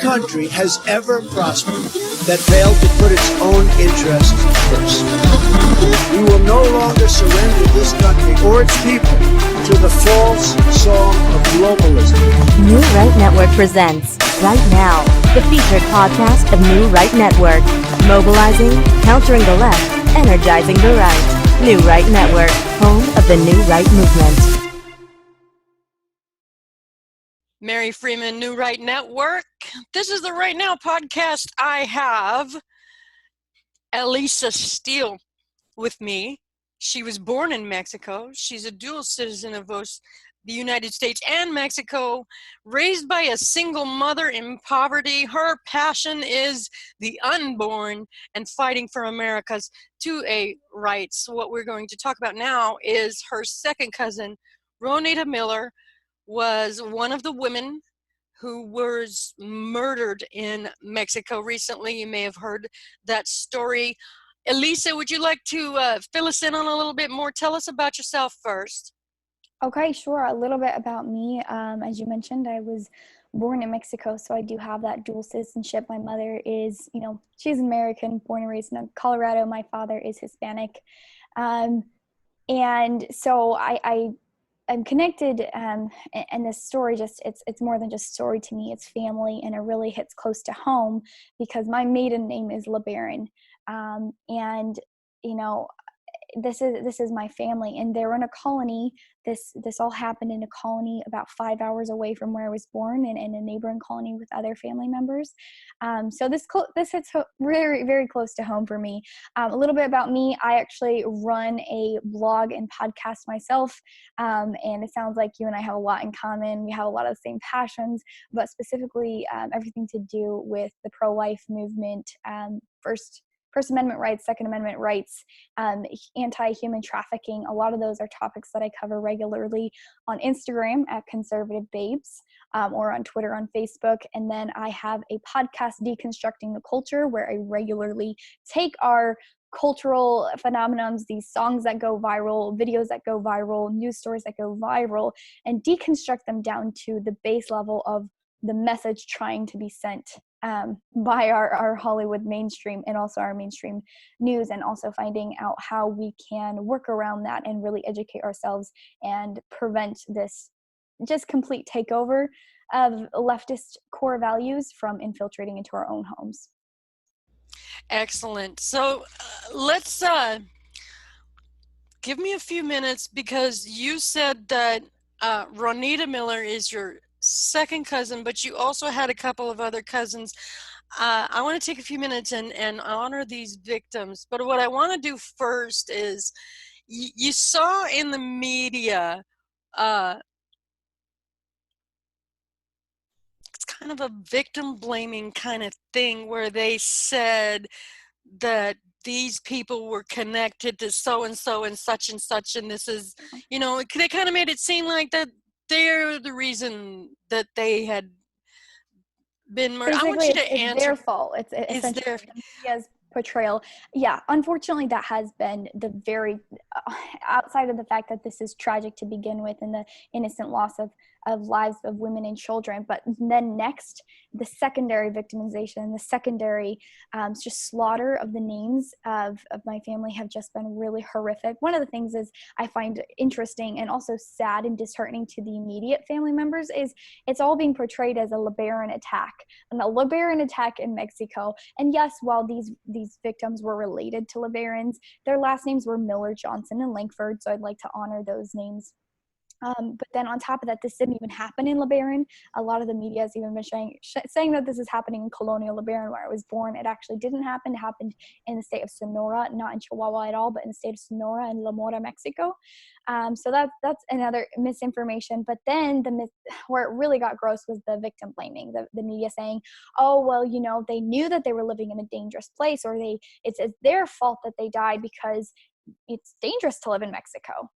country has ever prospered that failed to put its own interests first. We will no longer surrender this country or its people to the false song of globalism. New Right Network presents Right Now, the featured podcast of New Right Network. Mobilizing, countering the left, energizing the right. New Right Network, home of the New Right movement. Mary Freeman, New Right Network. This is the Right Now podcast. I have Elisa Steele with me. She was born in Mexico. She's a dual citizen of both the United States and Mexico, raised by a single mother in poverty. Her passion is the unborn and fighting for America's 2A rights. What we're going to talk about now is her second cousin, Ronita Miller, was one of the women who was murdered in Mexico recently. You may have heard that story. Elisa, would you like to fill us in on a little bit more? Tell us about yourself first. Okay, sure. A little bit about me. As you mentioned, I was born in Mexico, so I do have that dual citizenship. My mother is, she's American, born and raised in Colorado. My father is Hispanic. And so I'm connected, and this story it's more than just story to me. It's family, and it really hits close to home because my maiden name is LeBaron, and this is my family, and they were in a colony. This all happened in a colony about 5 hours away from where I was born, and in a neighboring colony with other family members. So this hits very, very close to home for me. A little bit about me: I actually run a blog and podcast myself, and it sounds like you and I have a lot in common. We have a lot of the same passions, but specifically everything to do with the pro-life movement. First Amendment rights, Second Amendment rights, anti-human trafficking. A lot of those are topics that I cover regularly on Instagram at Conservative Babes, or on Twitter, on Facebook. And then I have a podcast, Deconstructing the Culture, where I regularly take our cultural phenomenons, these songs that go viral, videos that go viral, news stories that go viral, and deconstruct them down to the base level of the message trying to be sent by our Hollywood mainstream and also our mainstream news, and also finding out how we can work around that and really educate ourselves and prevent this just complete takeover of leftist core values from infiltrating into our own homes. Excellent. So let's give me a few minutes, because you said that Ronita Miller is your second cousin, but you also had a couple of other cousins. I want to take a few minutes and honor these victims. But what I want to do first is you saw in the media, it's kind of a victim blaming kind of thing where they said that these people were connected to so-and-so and such, and this is, they kind of made it seem like that they're the reason that they had been murdered. Basically, I want you to it's answer. Their fault. It's essentially the media's portrayal. Yeah, unfortunately, that has been the very, outside of the fact that this is tragic to begin with and the innocent loss of lives of women and children. But then next, the secondary victimization, the secondary just slaughter of the names of my family have just been really horrific. One of the things is I find interesting and also sad and disheartening to the immediate family members is it's all being portrayed as a LeBaron attack, and a LeBaron attack in Mexico. And yes, while these victims were related to LeBarons, their last names were Miller, Johnson, and Langford, so I'd like to honor those names. But then on top of that, this didn't even happen in LeBaron. A lot of the media has even been saying that this is happening in colonial LeBaron, where I was born. It actually didn't happen. It happened in the state of Sonora, not in Chihuahua at all, but in the state of Sonora and La Mora, Mexico. So that's another misinformation. But then where it really got gross was the victim blaming, the media saying, oh, well, they knew that they were living in a dangerous place, or it's their fault that they died because it's dangerous to live in Mexico.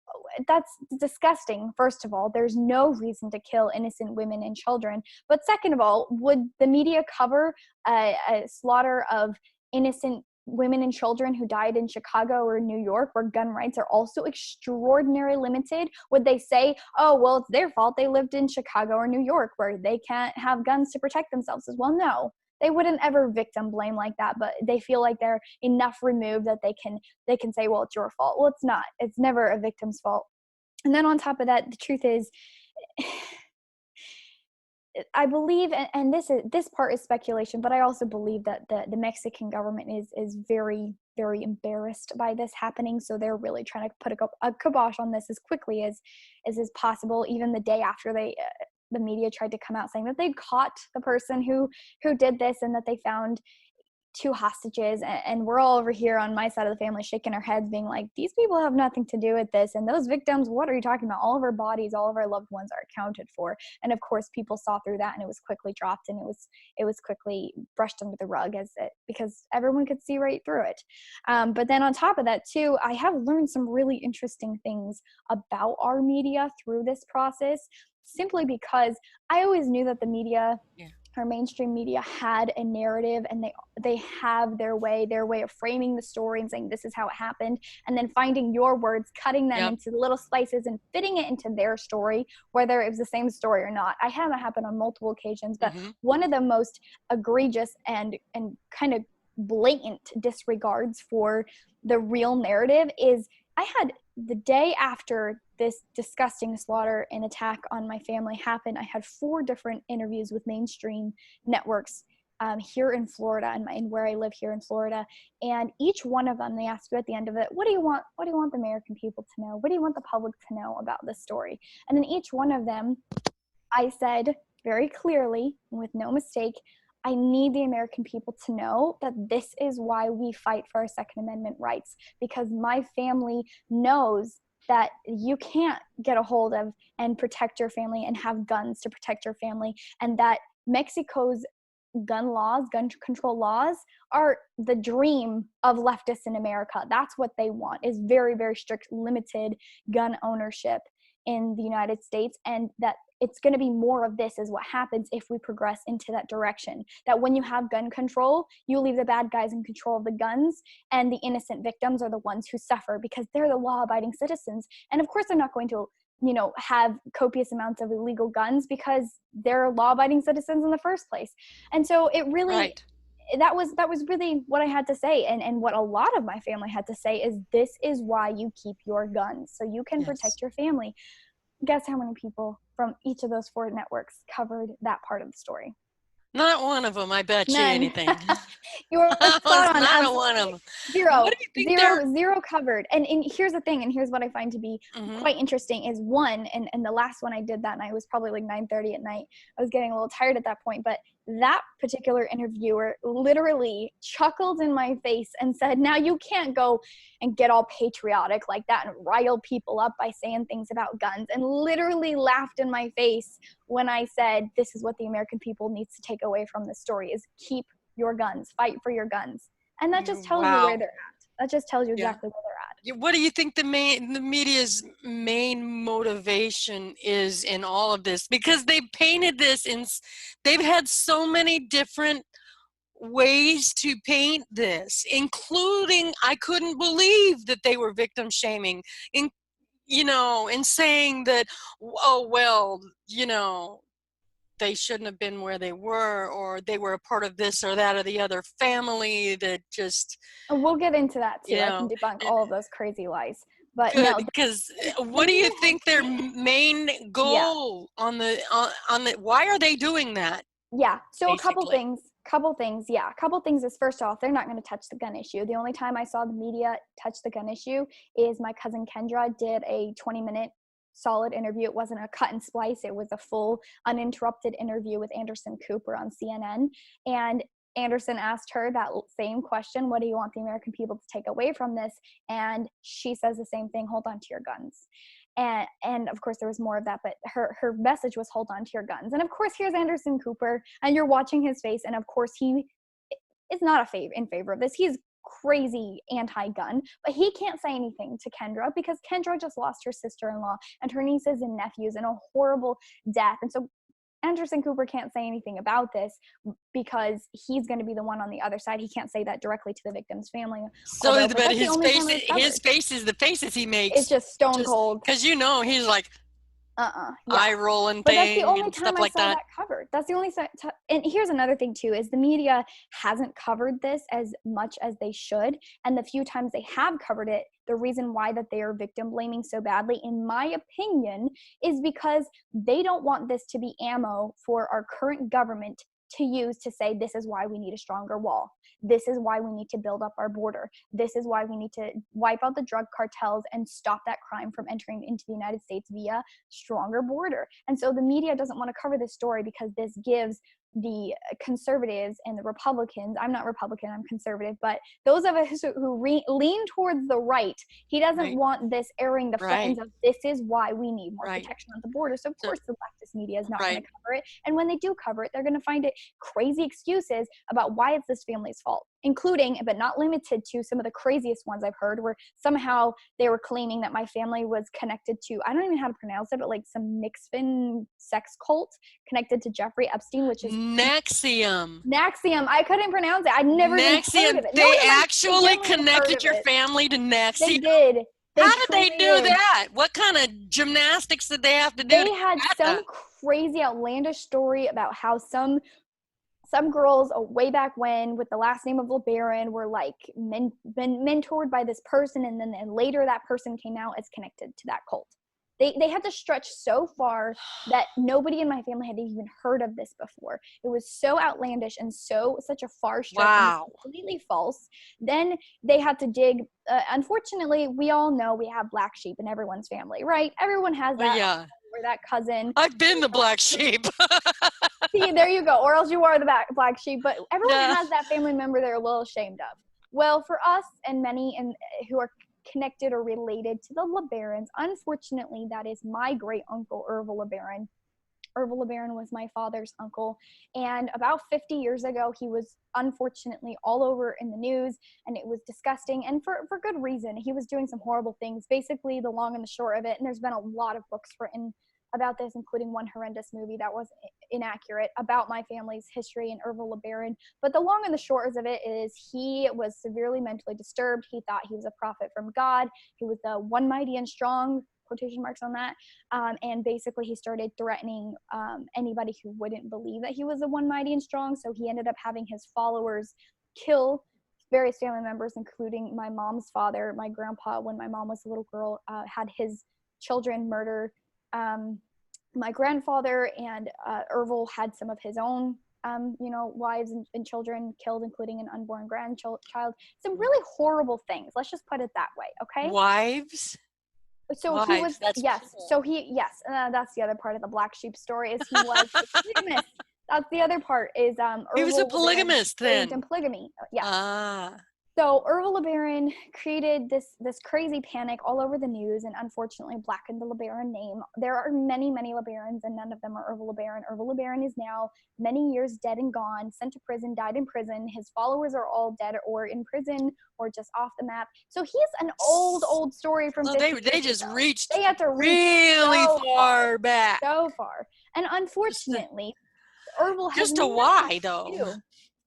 That's disgusting. First of all, there's no reason to kill innocent women and children. But second of all, would the media cover a slaughter of innocent women and children who died in Chicago or New York, where gun rights are also extraordinarily limited, would they say, oh, well, it's their fault, they lived in Chicago or New York where they can't have guns to protect themselves? As well, no. They wouldn't ever victim blame like that, but they feel like they're enough removed that they can say, well, it's your fault. Well, it's not. It's never a victim's fault. And then on top of that, the truth is, I believe, and this part is speculation, but I also believe that the Mexican government is very, very embarrassed by this happening. So they're really trying to put a kibosh on this as quickly as is possible. Even the day after the media tried to come out saying that they'd caught the person who did this and that they found 2 hostages, and we're all over here on my side of the family shaking our heads being like, these people have nothing to do with this, and those victims, what are you talking about? All of our bodies, all of our loved ones are accounted for. And of course people saw through that, and it was quickly dropped, and it was quickly brushed under the rug because everyone could see right through it. But then on top of that too, I have learned some really interesting things about our media through this process, simply because I always knew that the media, our mainstream media, had a narrative, and they have their way of framing the story and saying this is how it happened, and then finding your words, cutting them into little slices and fitting it into their story, whether it was the same story or not. I had that happen on multiple occasions, but one of the most egregious and kind of blatant disregards for the real narrative is I had, the day after this disgusting slaughter and attack on my family happened, I had 4 different interviews with mainstream networks here in Florida, and where I live here in Florida. And each one of them, they asked you at the end of it, what do you want the American people to know? What do you want the public to know about this story? And in each one of them, I said very clearly, with no mistake, I need the American people to know that this is why we fight for our Second Amendment rights, because my family knows that you can't get a hold of and protect your family and have guns to protect your family, and that Mexico's gun control laws are the dream of leftists in America. That's what they want, is very, very strict, limited gun ownership in the United States, and that it's going to be more of this is what happens if we progress into that direction. That when you have gun control, you leave the bad guys in control of the guns, and the innocent victims are the ones who suffer because they're the law-abiding citizens. And of course, they're not going to, have copious amounts of illegal guns because they're law-abiding citizens in the first place. And so it really, that was really what I had to say. And what a lot of my family had to say is, this is why you keep your guns, so you can protect your family. Guess how many people from each of those 4 networks covered that part of the story? Not one of them, I bet you None. anything. You were spot on. Not one of them. Zero. What do you think Zero covered. And here's the thing, and here's what I find to be quite interesting is, one, and the last one I did that night was probably like 9:30 at night. I was getting a little tired at that point, but that particular interviewer literally chuckled in my face and said, now you can't go and get all patriotic like that and rile people up by saying things about guns, and literally laughed in my face when I said, this is what the American people needs to take away from this story, is keep your guns, fight for your guns. And that just tells you where they're at. That just tells you exactly where they're at. What do you think the media's main motivation is in all of this? Because they painted this they've had so many different ways to paint this, including, I couldn't believe that they were victim shaming, and saying that, oh, well, they shouldn't have been where they were, or they were a part of this or that or the other family that just... We'll get into that too. I can debunk all of those crazy lies. But good, no, because what do you think their main goal on the why are they doing that? Yeah, so basically? A couple things is, first off, they're not going to touch the gun issue. The only time I saw the media touch the gun issue is my cousin Kendra did a 20-minute solid interview. It wasn't a cut and splice. It was a full uninterrupted interview with Anderson Cooper on CNN. And Anderson asked her that same question, what do you want the American people to take away from this? And she says the same thing, hold on to your guns. And of course there was more of that, but her message was hold on to your guns. And of course here's Anderson Cooper, and you're watching his face, and of course he is not in favor of this. He's crazy anti-gun, but he can't say anything to Kendra because Kendra just lost her sister-in-law and her nieces and nephews in a horrible death. And so Anderson Cooper can't say anything about this because he's going to be the one on the other side. He can't say that directly to the victim's family. So, But but that's the only time it was covered. his faces, the faces he makes, It's just stone cold. Because he's like Yeah. eye rolling But thing that's the only and time stuff I like saw that. that covered. That's the only time. And here's another thing too: is the media hasn't covered this as much as they should. And the few times they have covered it, the reason why that they are victim blaming so badly, in my opinion, is because they don't want this to be ammo for our current government to use to say, this is why we need a stronger wall. This is why we need to build up our border. This is why we need to wipe out the drug cartels and stop that crime from entering into the United States via stronger border. And so the media doesn't want to cover this story because this gives the conservatives and the Republicans, I'm not Republican, I'm conservative, but those of us who lean towards the right, he doesn't want this airing the flames of this is why we need more protection at the border. So of course the leftist media is not going to cover it. And when they do cover it, they're going to find it crazy excuses about why it's this family's fault, including, but not limited to, some of the craziest ones I've heard where somehow they were claiming that my family was connected to, I don't even know how to pronounce it, but like some Mixfin sex cult connected to Jeffrey Epstein, which is Nexium. I couldn't pronounce it. I'd never even heard of it. They actually connected your family to Nexium? They did. How did they do that? What kind of gymnastics did they have to do? They had some crazy outlandish story about how some girls way back when with the last name of LeBaron were like been mentored by this person, and then later that person came out as connected to that cult. They had to stretch so far that nobody in my family had even heard of this before. It was so outlandish and such a far stretch. Wow. And completely false. Then they had to dig. Unfortunately, we all know we have black sheep in everyone's family, right? Everyone has that. Or that cousin. I've been the black sheep. See, there you go. Or else you are the black sheep. But everyone has that family member they're a little ashamed of. Well, for us and many who are connected or related to the LeBarons, unfortunately, that is my great uncle, Ervil LeBaron. Ervil LeBaron was my father's uncle. And about 50 years ago, he was unfortunately all over in the news, and it was disgusting, and for good reason. He was doing some horrible things. Basically, the long and the short of it, and there's been a lot of books written about this, including one horrendous movie that was inaccurate about my family's history and Ervil LeBaron. But the long and the short of it is he was severely mentally disturbed. He thought he was a prophet from God. He was the one mighty and strong, quotation marks on that. And basically he started threatening anybody who wouldn't believe that he was the one mighty and strong. So he ended up having his followers kill various family members, including my mom's father. My grandpa, when my mom was a little girl, had his children murder my grandfather, and Ervil had some of his own wives and children killed, including an unborn grandchild. Some really horrible things. Let's just put it that way, okay? Wives? So he was, that's the other part of the black sheep story, is he was a polygamist. That's the other part, is he was a polygamist then. In polygamy, yes. Ah. So Ervil LeBaron created this crazy panic all over the news, and unfortunately blackened the LeBaron name. There are many, many LeBarons, and none of them are Ervil LeBaron. Ervil LeBaron is now many years dead and gone, sent to prison, died in prison. His followers are all dead or in prison or just off the map. So he's an old story from 50 years they just ago. reached They had to reach really so far back. So far. And unfortunately, Ervil has just a why, though.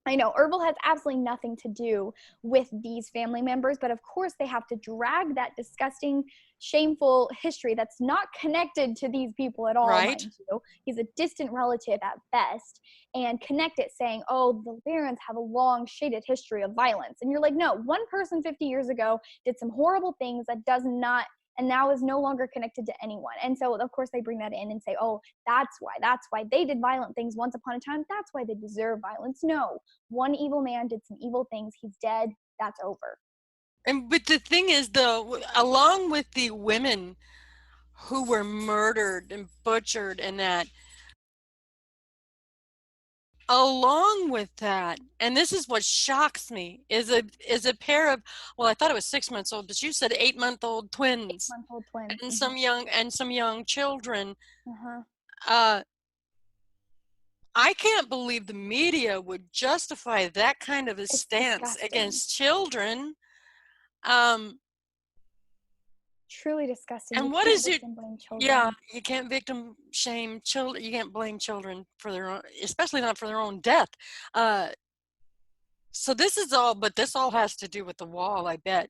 I know Ervil has absolutely nothing to do with these family members, but of course they have to drag that disgusting, shameful history that's not connected to these people at all. Right. Mind you. He's a distant relative at best, and connect it saying, oh, the Barons have a long, shaded history of violence. And you're like, no, one person 50 years ago did some horrible things that does not, and now is no longer connected to anyone. And so, of course, they bring that in and say, oh, that's why they did violent things once upon a time. That's why they deserve violence. No, one evil man did some evil things. He's dead. That's over. But the thing is, though, along with the women who were murdered and butchered and that, along with that, and this is what shocks me, is a pair of, well, I thought it was 6 months old, but you said 8-month-old twins. 8-month-old twins. And some young children. Uh-huh. I can't believe the media would justify that kind of a stance disgusting. against children. truly disgusting. You And what can't is it? victim blame Yeah, children. you can't victim shame children. You can't blame children for their own, especially not for their own death. Uh, so this is all, but this all has to do with the wall, I bet.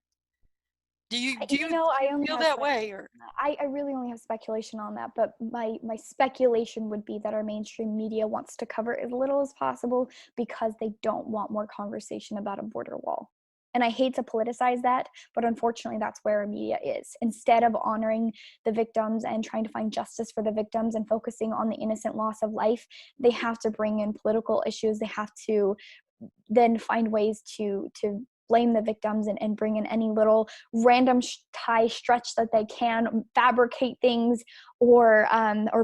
Do you I only feel have that way, speculation or? on that. I really only have speculation on that, but my speculation would be that our mainstream media wants to cover as little as possible because they don't want more conversation about a border wall. And I hate to politicize that, but unfortunately that's where our media is. Instead of honoring the victims and trying to find justice for the victims and focusing on the innocent loss of life, they have to bring in political issues. They have to then find ways to blame the victims and bring in any little random tie stretch that they can, fabricate things, or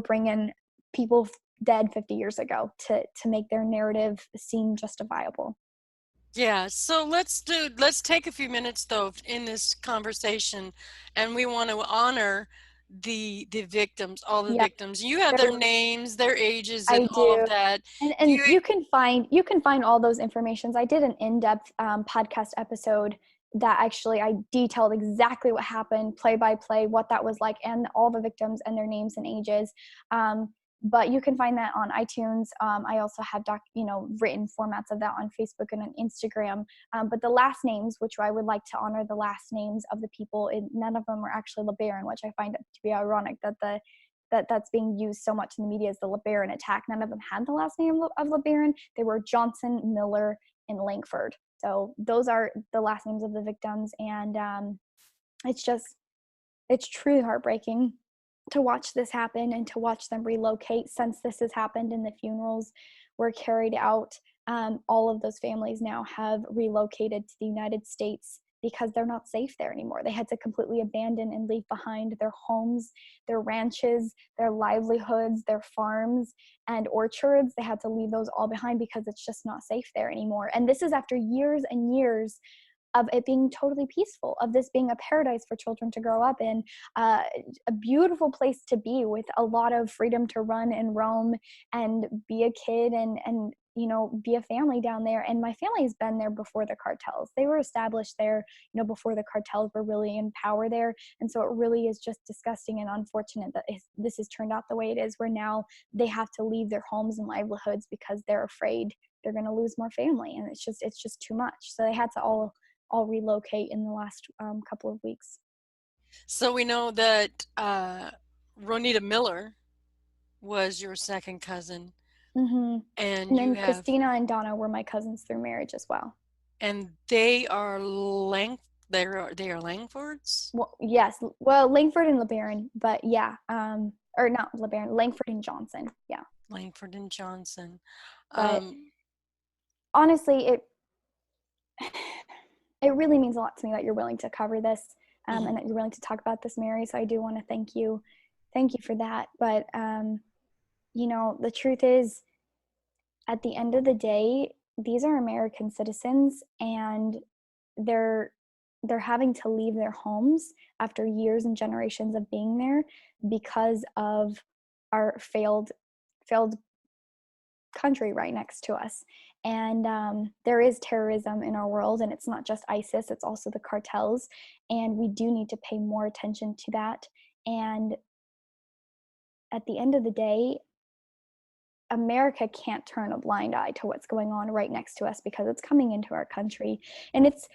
bring in people dead 50 years ago to make their narrative seem justifiable. Yeah, so let's take a few minutes though in this conversation, and we want to honor the victims, all the Yeah, victims. You have their there, names, their ages, I and all of do. that. Do And you? you can find all those informations. I did an in-depth podcast episode that actually I detailed exactly what happened, play by play, what that was like, and all the victims and their names and ages. But you can find that on iTunes. I also have written formats of that on Facebook and on Instagram. But the last names, which I would like to honor the last names of the people, none of them are actually LeBaron, which I find it to be ironic that's being used so much in the media as the LeBaron attack. None of them had the last name of LeBaron. They were Johnson, Miller, and Langford. So those are the last names of the victims. And it's truly heartbreaking to watch this happen and to watch them relocate. Since this has happened and the funerals were carried out, all of those families now have relocated to the United States because they're not safe there anymore. They had to completely abandon and leave behind their homes, their ranches, their livelihoods, their farms and orchards. They had to leave those all behind because it's just not safe there anymore. And this is after years and years of it being totally peaceful, of this being a paradise for children to grow up in, a beautiful place to be with a lot of freedom to run and roam and be a kid and be a family down there. And my family has been there before the cartels. They were established there, before the cartels were really in power there. And so it really is just disgusting and unfortunate that this has turned out the way it is, where now they have to leave their homes and livelihoods because they're afraid they're going to lose more family. And it's just too much. So they had to all relocate in the last couple of weeks. So we know that Ronita Miller was your second cousin, Mm-hmm. and And you then have, Christina and Donna were my cousins through marriage as well. and they are they are Langfords. Well, yes. Well, Langford and LeBaron, but yeah, or not LeBaron, Langford and Johnson. Yeah. Langford and Johnson. But honestly, it really means a lot to me that you're willing to cover this, Mhm. and that you're willing to talk about this, Mary. So I do want to thank you for that. But the truth is, at the end of the day, these are American citizens, and they're having to leave their homes after years and generations of being there because of our failed country right next to us. And there is terrorism in our world, and it's not just ISIS, it's also the cartels, and we do need to pay more attention to that. And at the end of the day, America can't turn a blind eye to what's going on right next to us because it's coming into our country. And it's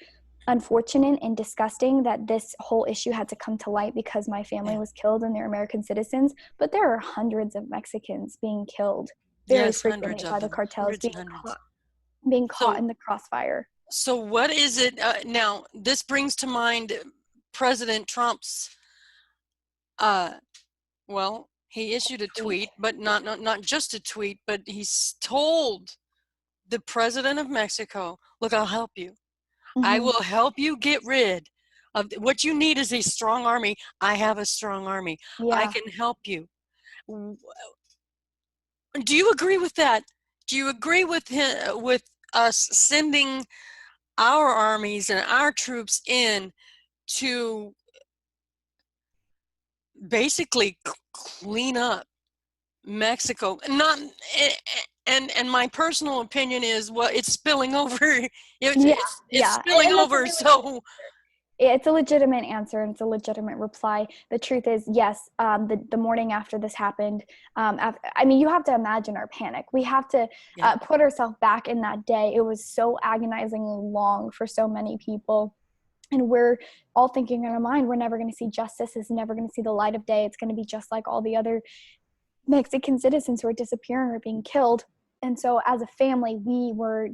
unfortunate and disgusting that this whole issue had to come to light because my family was killed and they're American citizens, but there are hundreds of Mexicans being killed very Yes, frequently hundreds of by the them, cartels, hundreds and hundreds. being caught So, in the crossfire. so what is it now? This brings to mind President Trump's. Well, he issued a tweet, but not just a tweet, but he's told the president of Mexico, "Look, I'll help you. I Mm-hmm. will help you get rid of what you need is a strong army. I have a strong army. I Yeah. can help you." Do you agree with that? Do you agree with him, with us sending our armies and our troops in to basically clean up Mexico? Not and my personal opinion is, well, it's spilling over. Yeah. It's Yeah. spilling And that's a over. really good So It's a legitimate answer and it's a legitimate reply. The truth is, yes, the morning after this happened, you have to imagine our panic. We have to put ourselves back in that day. It was so agonizingly long for so many people. And we're all thinking in our mind, we're never going to see justice. It's never going to see the light of day. It's going to be just like all the other Mexican citizens who are disappearing or being killed. And so as a family, we were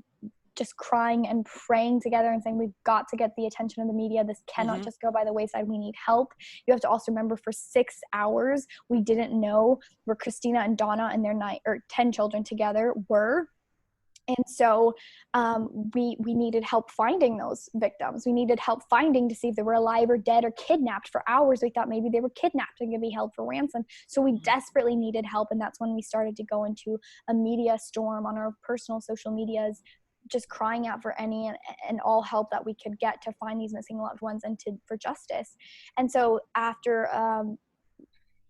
just crying and praying together and saying, we've got to get the attention of the media. This cannot just go by the wayside. We need help. You have to also remember, for 6 hours, we didn't know where Christina and Donna and their 10 children together were. And so we needed help finding those victims. We needed help finding to see if they were alive or dead or kidnapped. For hours, we thought maybe they were kidnapped and going to be held for ransom. So we desperately needed help. And that's when we started to go into a media storm on our personal social medias, just crying out for any and all help that we could get to find these missing loved ones and for justice. And so after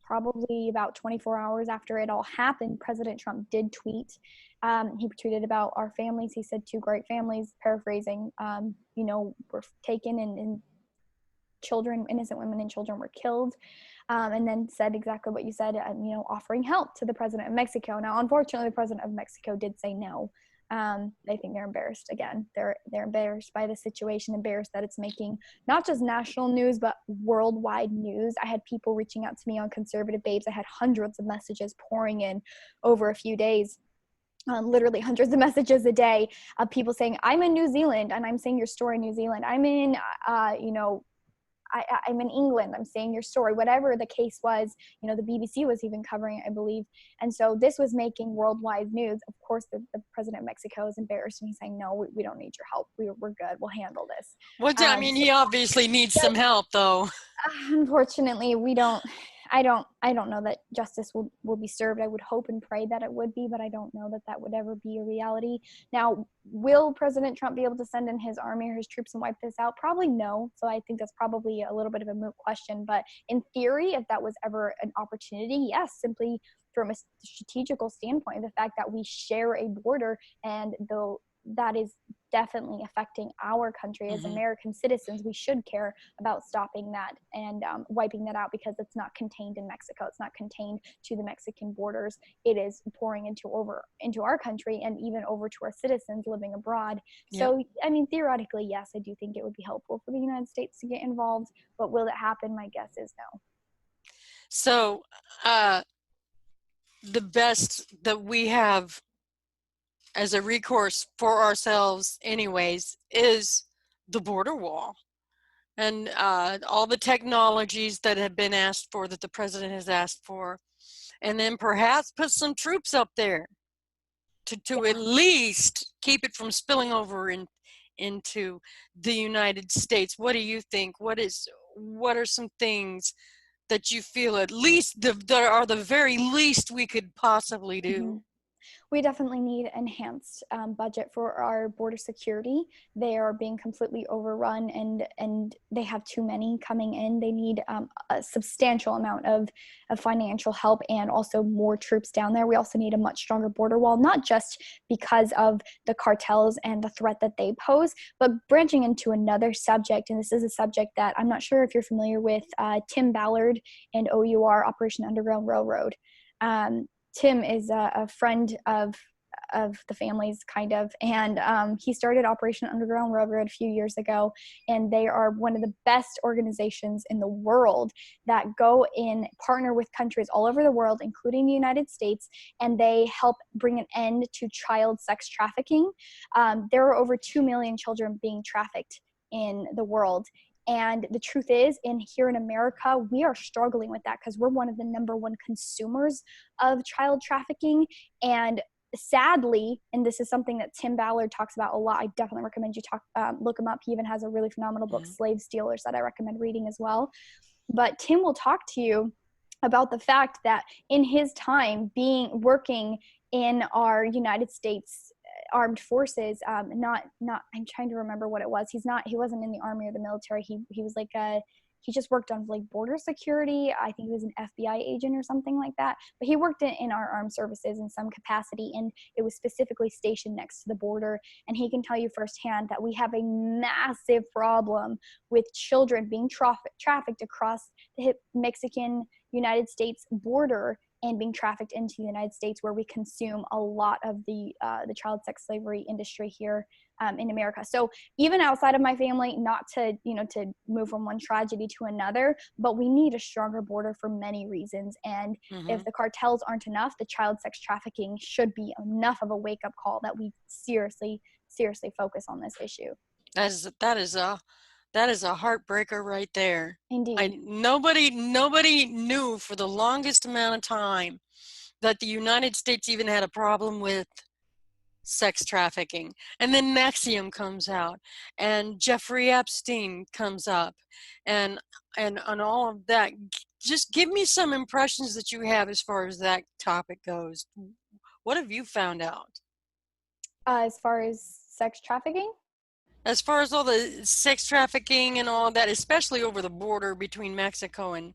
probably about 24 hours after it all happened, President Trump did tweet. He tweeted about our families. He said, 2 great families, paraphrasing, were taken and children, innocent women and children were killed. And then said exactly what you said, offering help to the president of Mexico. Now, unfortunately, the president of Mexico did say no. I think they're embarrassed again. They're embarrassed by the situation, embarrassed that it's making not just national news, but worldwide news. I had people reaching out to me on Conservative Babes. I had hundreds of messages pouring in over a few days. Literally hundreds of messages a day of people saying, I'm in New Zealand and I'm saying your story in New Zealand. I'm in, I'm in England, I'm saying your story, whatever the case was. The BBC was even covering it, I believe. And so this was making worldwide news. Of course, the president of Mexico is embarrassed and he's saying, no, we don't need your help. We're good. We'll handle this. He obviously needs some help, though. Unfortunately, I don't know that justice will be served. I would hope and pray that it would be, but I don't know that would ever be a reality. Now, will President Trump be able to send in his army or his troops and wipe this out? Probably no. So I think that's probably a little bit of a moot question. But in theory, if that was ever an opportunity, yes, simply from a strategical standpoint, the fact that we share a border, and though that is definitely affecting our country as American citizens, we should care about stopping that and wiping that out, because it's not contained in Mexico. It's not contained to the Mexican borders. It is pouring into our country and even over to our citizens living abroad. So, theoretically, yes, I do think it would be helpful for the United States to get involved, but will it happen? My guess is no. So, the best that we have as a recourse for ourselves anyways is the border wall, and all the technologies that have been asked for, that the president has asked for, and then perhaps put some troops up there to at least keep it from spilling over into the United States. What do you think? What are some things that you feel at least that are the very least we could possibly do? We definitely need enhanced budget for our border security. They are being completely overrun, and they have too many coming in. They need a substantial amount of financial help and also more troops down there. We also need a much stronger border wall, not just because of the cartels and the threat that they pose, but branching into another subject. And this is a subject that I'm not sure if you're familiar with, Tim Ballard and OUR, Operation Underground Railroad. Tim is a friend of the family's, kind of, and he started Operation Underground Railroad a few years ago, and they are one of the best organizations in the world that go in, partner with countries all over the world, including the United States, and they help bring an end to child sex trafficking. There are over 2 million children being trafficked in the world. And the truth is, here in America, we are struggling with that because we're one of the #1 consumers of child trafficking. And sadly, and this is something that Tim Ballard talks about a lot, I definitely recommend you look him up. He even has a really phenomenal book, Slave Stealers, that I recommend reading as well. But Tim will talk to you about the fact that in his time working in our United States armed forces, I'm trying to remember what it was. He wasn't in the army or the military. He was like he just worked on like border security. I think he was an FBI agent or something like that, but he worked in our armed services in some capacity, and it was specifically stationed next to the border. And he can tell you firsthand that we have a massive problem with children being trafficked across the Mexican United States border and being trafficked into the United States, where we consume a lot of the child sex slavery industry here in America. So even outside of my family, not to move from one tragedy to another, but we need a stronger border for many reasons. And if the cartels aren't enough, the child sex trafficking should be enough of a wake-up call that we seriously focus on this issue. That is a heartbreaker right there. Indeed. Nobody knew for the longest amount of time that the United States even had a problem with sex trafficking. And then NXIVM comes out, and Jeffrey Epstein comes up, and all of that. Just give me some impressions that you have as far as that topic goes. What have you found out? As far as sex trafficking? As far as all the sex trafficking and all of that, especially over the border between Mexico and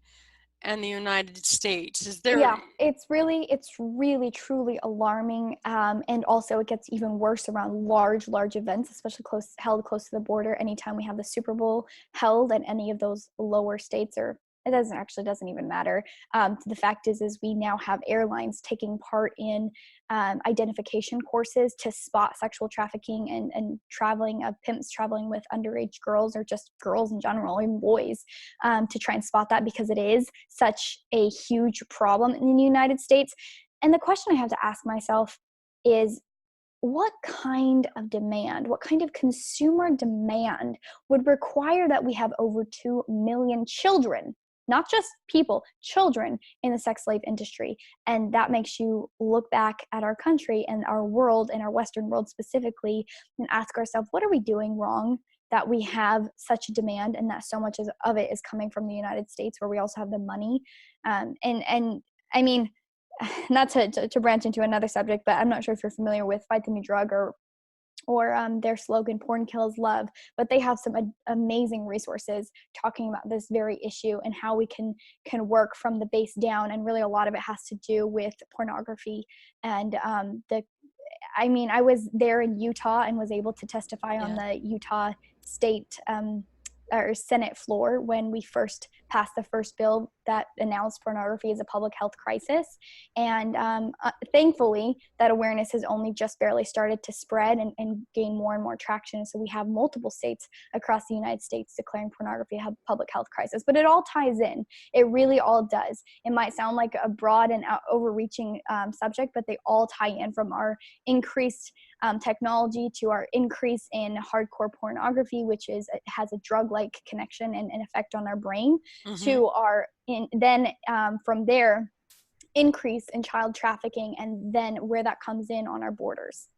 the United States, is there? Yeah, it's really truly alarming, and also it gets even worse around large events, especially held close to the border. Anytime we have the Super Bowl held in any of those lower states, or it doesn't even matter. The fact is we now have airlines taking part in identification courses to spot sexual trafficking and traveling pimps traveling with underage girls, or just girls in general, even boys, to try and spot that, because it is such a huge problem in the United States. And the question I have to ask myself is, what kind of consumer demand would require that we have over 2 million children, not just people, children, in the sex slave industry? And that makes you look back at our country and our world, and our Western world specifically, and ask ourselves, what are we doing wrong that we have such a demand, and that so much of it is coming from the United States, where we also have the money? And I mean, not to branch into another subject, but I'm not sure if you're familiar with Fight the New Drug or their slogan, Porn Kills Love, but they have some amazing resources talking about this very issue and how we can work from the base down. And really a lot of it has to do with pornography. And I was there in Utah and was able to testify on the Utah state or Senate floor when we first passed the first bill that announced pornography as a public health crisis. And thankfully, that awareness has only just barely started to spread and gain more and more traction. So we have multiple states across the United States declaring pornography a public health crisis. But it all ties in. It really all does. It might sound like a broad and overreaching subject, but they all tie in, from our increased technology to our increase in hardcore pornography, which has a drug-like connection and an effect on our brain, to our from there increase in child trafficking, and then where that comes in on our borders.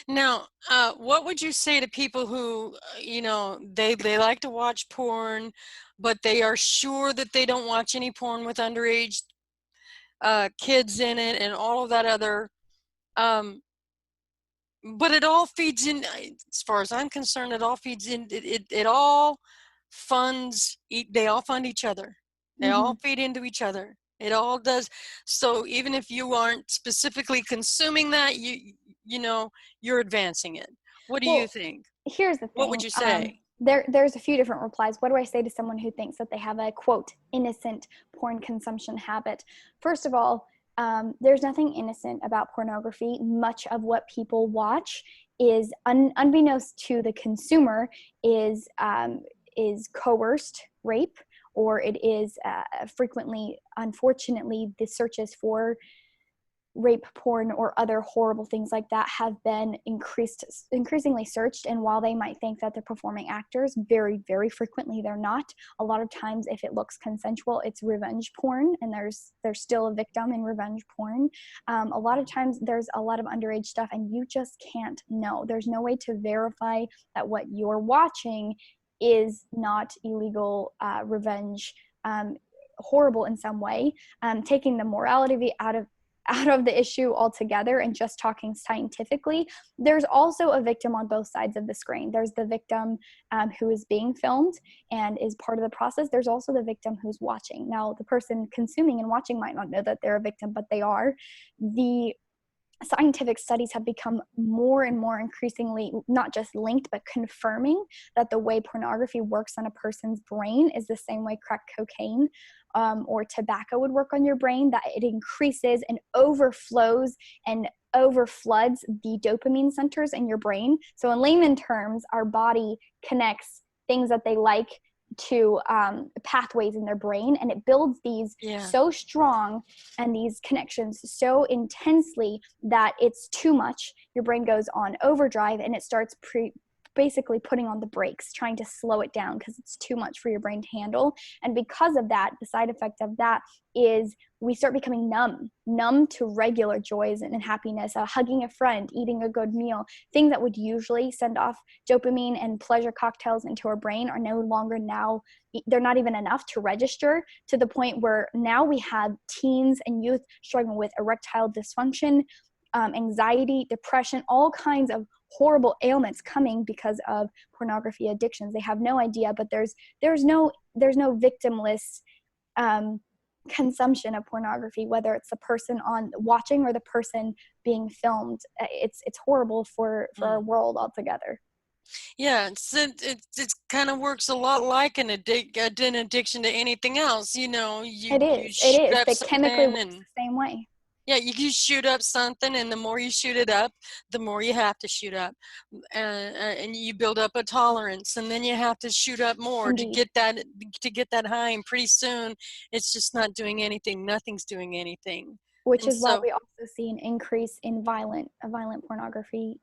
Now, what would you say to people who, they like to watch porn, but they are sure that they don't watch any porn with underage kids in it and all of that other, but it all feeds in, as far as I'm concerned, it all feeds in, it all funds, they all fund each other. They all feed into each other. It all does. So even if you aren't specifically consuming that, you're advancing it. What do you think? Here's the thing. What would you say? There's a few different replies. What do I say to someone who thinks that they have a, quote, innocent porn consumption habit? First of all, there's nothing innocent about pornography. Much of what people watch is, unbeknownst to the consumer, is coerced rape, or it is frequently, unfortunately, the searches for rape porn or other horrible things like that have been increasingly searched. And while they might think that they're performing actors, very, very frequently they're not. A lot of times, if it looks consensual, it's revenge porn, and there's still a victim in revenge porn. A lot of times there's a lot of underage stuff, and you just can't know. There's no way to verify that what you're watching is not illegal revenge, horrible in some way, taking the morality out out of the issue altogether and just talking scientifically, there's also a victim on both sides of the screen. There's the victim who is being filmed and is part of the process. There's also the victim who's watching. Now, the person consuming and watching might not know that they're a victim, but they are. The scientific studies have become more and more increasingly not just linked, but confirming that the way pornography works on a person's brain is the same way crack cocaine or tobacco would work on your brain, that it increases and overflows and overfloods the dopamine centers in your brain. So in layman terms, our body connects things that they like to pathways in their brain, and it builds these so strong and these connections so intensely that it's too much. Your brain goes on overdrive and it starts basically putting on the brakes, trying to slow it down because it's too much for your brain to handle. And because of that, the side effect of that is we start becoming numb to regular joys and happiness, hugging a friend, eating a good meal. Things that would usually send off dopamine and pleasure cocktails into our brain are no longer they're not even enough to register, to the point where now we have teens and youth struggling with erectile dysfunction, anxiety, depression, all kinds of horrible ailments coming because of pornography addictions. They have no idea, but there's no victimless consumption of pornography, whether it's the person on watching or the person being filmed. It's horrible for our world altogether. Yeah, it kind of works a lot like an addiction to anything else. You know, It is. They chemically work the same way. Yeah, you shoot up something, and the more you shoot it up, the more you have to shoot up, and you build up a tolerance, and then you have to shoot up more to get that high. And pretty soon, it's just not doing anything. Nothing's doing anything. Which is why we also see an increase in violent pornography.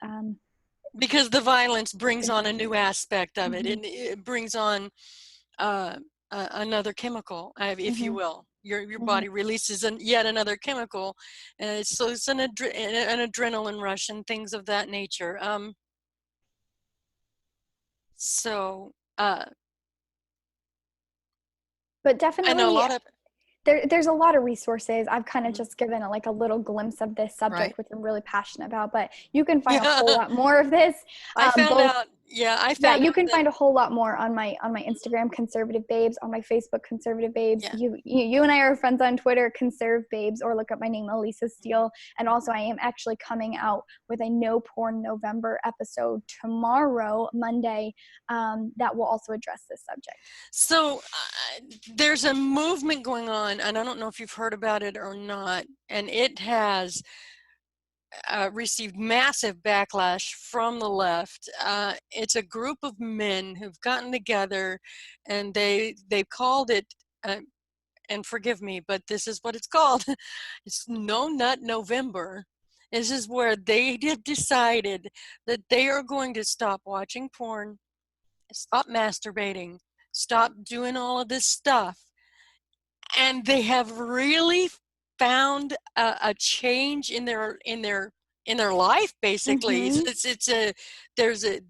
Because the violence brings on a new aspect of it, and it brings on another chemical, if you will. Your body releases yet another chemical, and so it's an adrenaline rush and things of that nature. But definitely, I know a lot of. There's a lot of resources. I've kind of just given a little glimpse of this subject, which I'm really passionate about, but you can find a whole lot more of this. I found out. Yeah, you can find a whole lot more on my Instagram, Conservative Babes, on my Facebook, Conservative Babes. Yeah. You and I are friends on Twitter, Conserve Babes, or look up my name, Elisa Steele. And also I am actually coming out with a No Porn November episode tomorrow, Monday, that will also address this subject. So there's a movement going on, and I don't know if you've heard about it or not, and it has received massive backlash from the left. It's a group of men who've gotten together, and they've called it, and forgive me, but this is what it's called. It's No Nut November. This is where they have decided that they are going to stop watching porn, stop masturbating, stop doing all of this stuff. And they have really found a change in their life. Basically,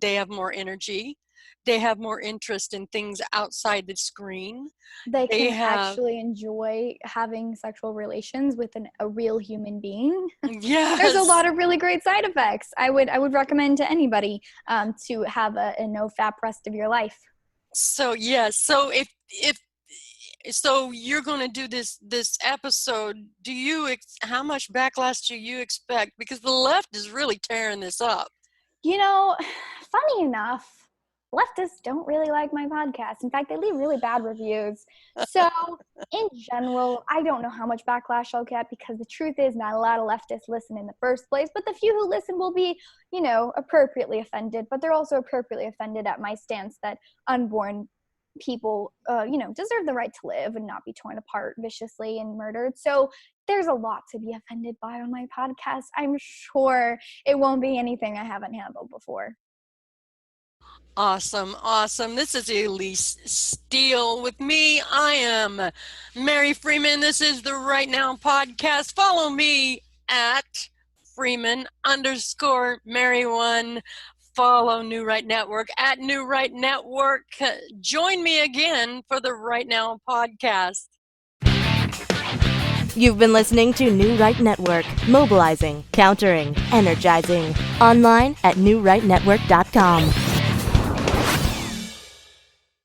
they have more energy, they have more interest in things outside the screen. They can actually enjoy having sexual relations with a real human being. Yes. There's a lot of really great side effects. I would recommend to anybody to have a no fap rest of your life. So yes, so so you're going to do this episode. How much backlash do you expect? Because the left is really tearing this up. Funny enough, leftists don't really like my podcast. In fact, they leave really bad reviews. So in general, I don't know how much backlash I'll get, because the truth is not a lot of leftists listen in the first place. But the few who listen will be, appropriately offended. But they're also appropriately offended at my stance that unborn people, deserve the right to live and not be torn apart viciously and murdered. So there's a lot to be offended by on my podcast. I'm sure it won't be anything I haven't handled before. Awesome. This is Elisa Steele with me. I am Mary Freeman. This is the Right Now podcast. Follow me at Freeman_Mary1. Follow New Right Network at New Right Network. Join me again for the Right Now podcast. You've been listening to New Right Network, mobilizing, countering, energizing. Online at newrightnetwork.com.